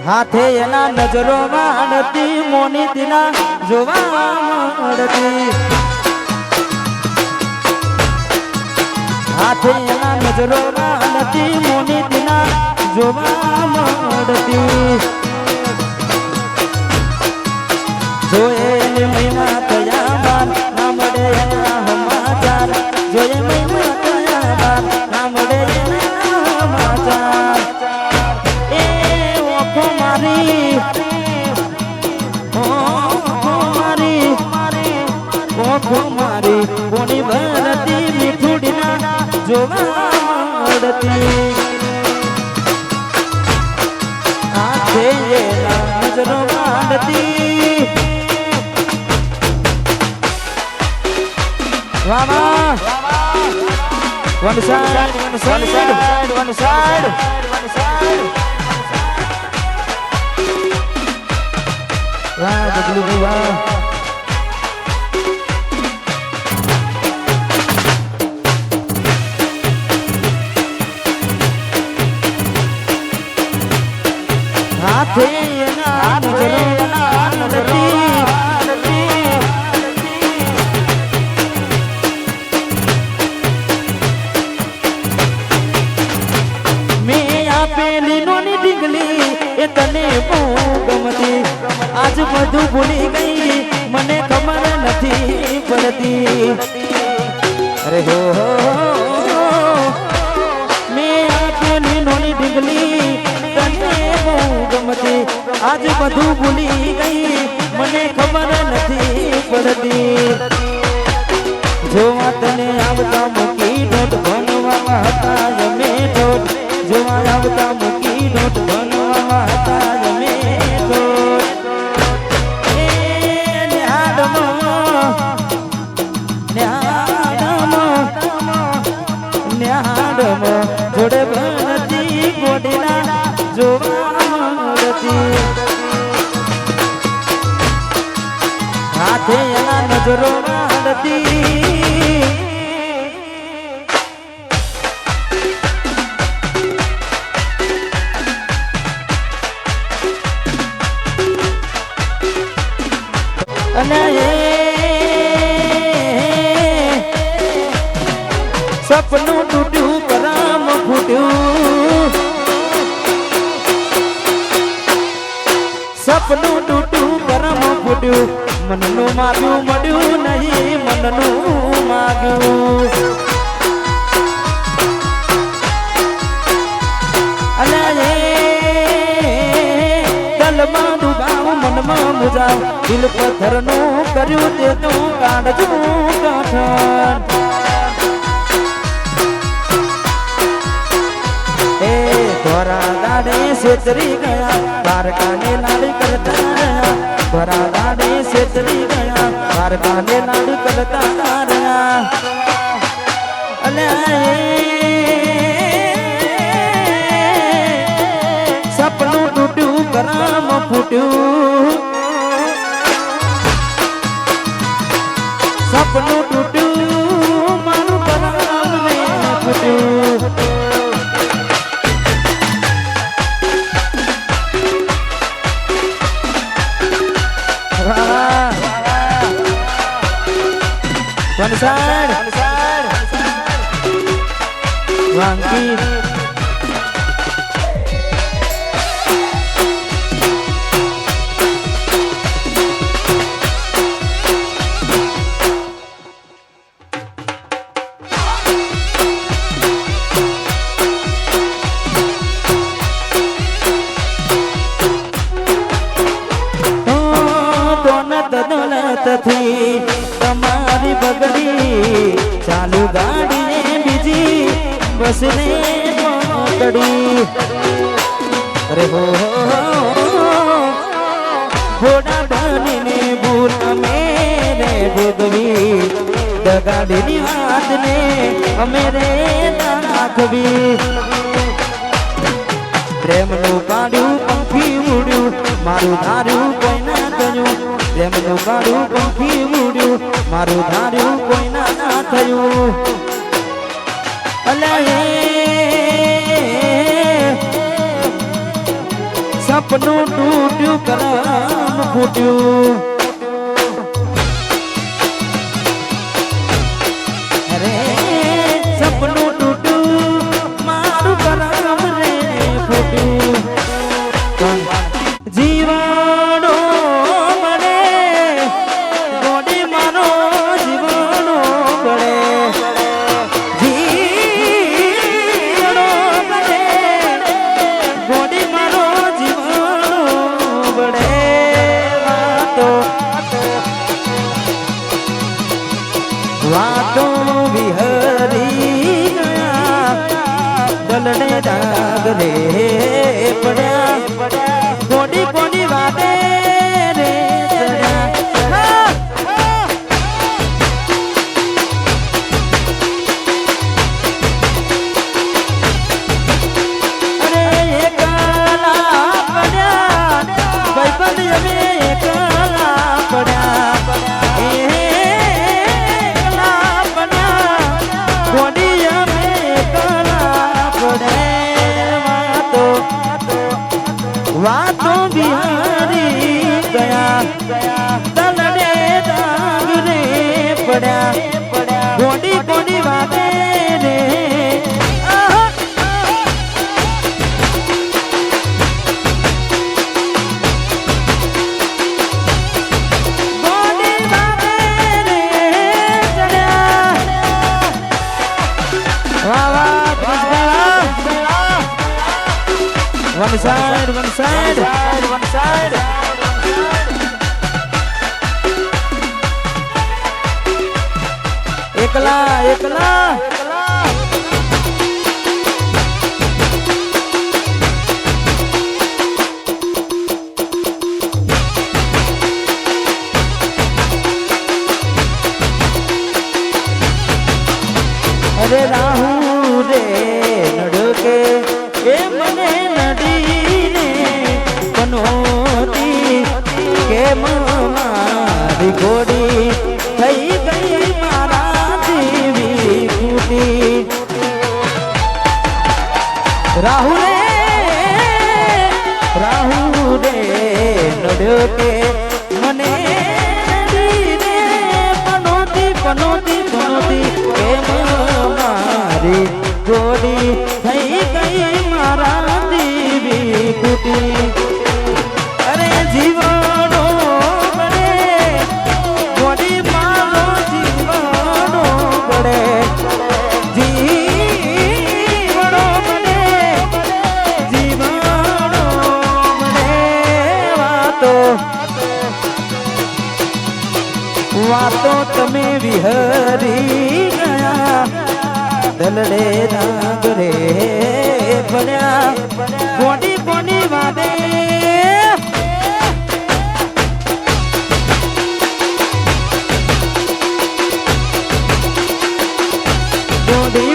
હાથે એના નજરો વાળતી મોની દિના જોવા મળતી હાથે એના નજરો વાળતી મોની દિના જોવા મળતી જોયે મહિમા કયા બાર ના મળે એના સમાચાર જોયે મહિમા કયા બાર ના મળે એના સમાચાર મારી કોની ભરતી મીઠુડીના જોવા મળતી આંખે નજરો માંડતી વાવા one side one side one side one side વાહ બદલુ વાહ હાથે એના નજરો મેં આપેલી નોની ડીંગલી એ તને બહુ ગમતી આજ બધું ભૂલી ગઈ મને ખબર નથી પડતી અરે હો મેં આપેલી નોની ડીંગલી ગમતી આજ બધું ભૂલી ગઈ મને ખબર નથી પડતી જોવા તને આવતા મૂકી ઢોટ ભણવામાં હતા જમે ઢોટ જોવા આવતા મૂકી ઢોટ ભણવામાં હતા જમે ઢોટ ન્યાડમાં જોડે ભણતી ગોડીના જોવા હાથે એના નજરો વાળતી અને સપનું તૂટ્યું કરામ ફૂટ્યું સપનું તૂટ્યું કરમ ફૂટ્યું મનનું માગ્યું મળ્યું નહીં મનનું માગ્યું અને દલમાં ડૂબાવ મનમાં મુજાવ દિલ પથ્થરનું કર્યું તે તો કાઢજું કઠણ ધોરા દાડે છેતરી ગયા દ્વારકાને લાડી કરતા રહ્યા ધોરા દાડે છેતરી ગયા દ્વારકાને લાડી કરતા રહ્યા અને સપનું તૂટ્યું કરમ ફૂટ્યું સપનું તૂટ્યું મારું કરમ ને ફૂટ્યું One side, Wangi. થતી તમારી બગડી ચાલુ ગાડીને બીજી બસને પકડી અરે હો ઘોડા બનીને ભૂલ અમે રે ભોગવી દગાડીની વાતને અમે રે નાખવી પ્રેમનું પાડ્યું પંખી ઉડ્યું મારું ધાર્યું કોઈ ના થયું પ્રેમનું પાડ્યું પંખી ઉડ્યું મારું ધાર્યું કોઈ ના થયું અલે સપનું તૂટ્યું કરમ ફૂટ્યું અરે સપનું તૂટ્યું મારું કરમ રે ફૂટ્યું જીવાડો મને ગોડી મારો જીવાડો બળે જીવાડો મને ગોડી મારો જીવાડો બળે વાતો વિહરી ગયા દલડે દાગ રે પડ્યા કોડી કોડી વાતે રે ચડ્યા અરે એકલા પડ્યા ભાઈબંધ અમે એકલા પડ્યા એકલા પડ્યા કોડી અમે એકલા પડ્યા વાતો બિહારી ગયા તલડે દાગ રે પડ્યા ગોડી ગોડી વાતે રે ગોડી વાતે રે ચડ્યા વાહ વાહ One side, one side, one side. એકલા એકલા અરે રાહુ રે નડકે એ મને નડીને પનોતી કેમ મારી ઘોડી થઈ ગઈ મારા દેવી કૂટી રાહુ રે નડ્યો કે મને નડીને પનોતી પનોતી પનોતી કેમ મારી ઘોડી થઈ ગઈ મારા દેવી કૂટી અરે જીવનો બળે ગોડી મારો જીવનો બળે જીવનો બળે જીવનો બળે વાતો તમે વિહરી ગયા દલડે દાગ રે પડ્યા ગોડી ગોડી વાદે ગોડી